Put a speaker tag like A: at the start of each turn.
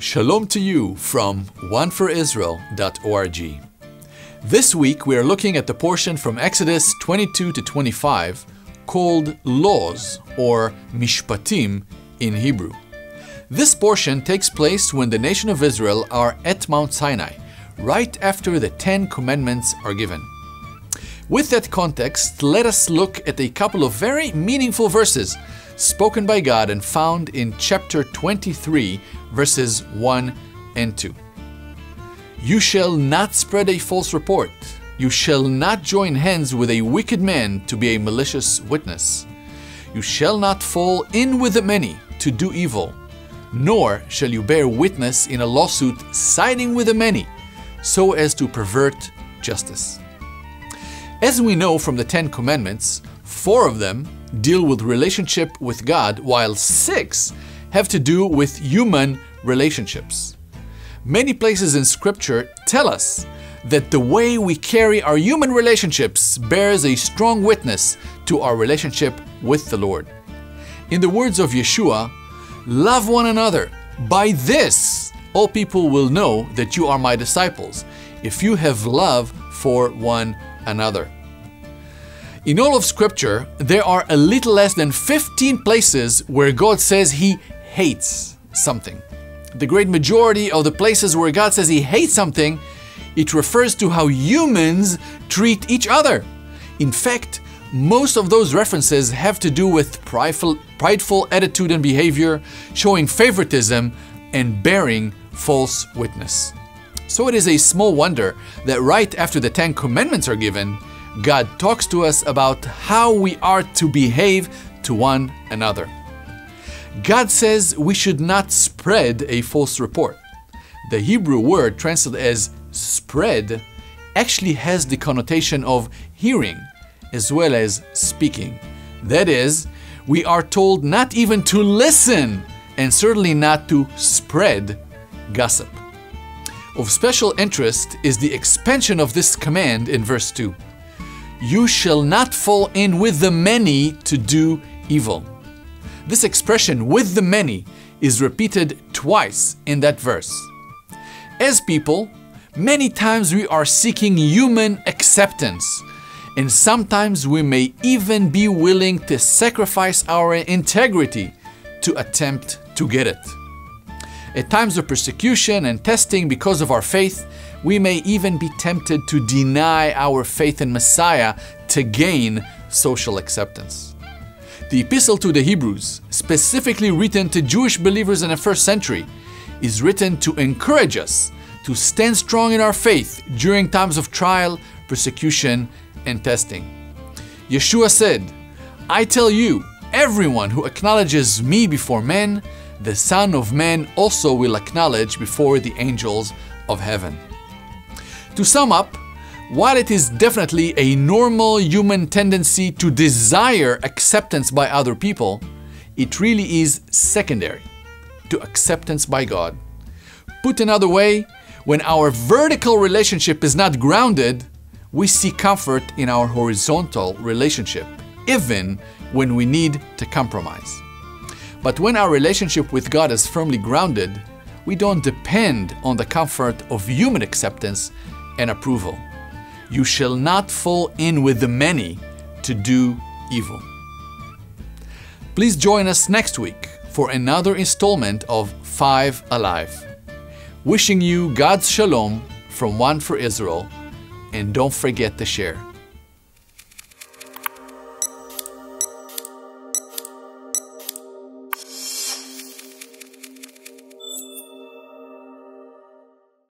A: Shalom to you from oneforisrael.org. This week we are looking at the portion from Exodus 22 to 25 called Laws or Mishpatim in Hebrew. This portion takes place when the nation of Israel are at Mount Sinai, right after the 10 Commandments are given. With that context, let us look at a couple of very meaningful verses spoken by God and found in chapter 23, verses 1 and 2. You shall not spread a false report. You shall not join hands with a wicked man to be a malicious witness. You shall not fall in with the many to do evil, nor shall you bear witness in a lawsuit siding with the many, so as to pervert justice. As we know from the 10 Commandments, 4 of them deal with relationship with God, while 6 have to do with human relationships. Many places in Scripture tell us that the way we carry our human relationships bears a strong witness to our relationship with the Lord. In the words of Yeshua, love one another. By this, all people will know that you are my disciples, if you have love for one another. In all of Scripture, there are a little less than 15 places where God says He hates something. The great majority of the places where God says He hates something, it refers to how humans treat each other. In fact, most of those references have to do with prideful attitude and behavior, showing favoritism, and bearing false witness. So it is a small wonder that right after the 10 Commandments are given, God talks to us about how we are to behave to one another. God says we should not spread a false report. The Hebrew word translated as spread actually has the connotation of hearing as well as speaking. That is, we are told not even to listen and certainly not to spread gossip. Of special interest is the expansion of this command in verse 2. You shall not fall in with the many to do evil. This expression, with the many, is repeated twice in that verse. As people, many times we are seeking human acceptance, and sometimes we may even be willing to sacrifice our integrity to attempt to get it. At times of persecution and testing because of our faith, we may even be tempted to deny our faith in Messiah to gain social acceptance. The Epistle to the Hebrews, specifically written to Jewish believers in the first century, is written to encourage us to stand strong in our faith during times of trial, persecution, and testing. Yeshua said, I tell you, everyone who acknowledges me before men, the Son of Man also will acknowledge before the angels of heaven. To sum up, while it is definitely a normal human tendency to desire acceptance by other people, it really is secondary to acceptance by God. Put another way, when our vertical relationship is not grounded, we seek comfort in our horizontal relationship, even when we need to compromise. But when our relationship with God is firmly grounded, we don't depend on the comfort of human acceptance and approval. You shall not fall in with the many to do evil. Please join us next week for another installment of 5 Alive. Wishing you God's Shalom from One for Israel, and don't forget to share.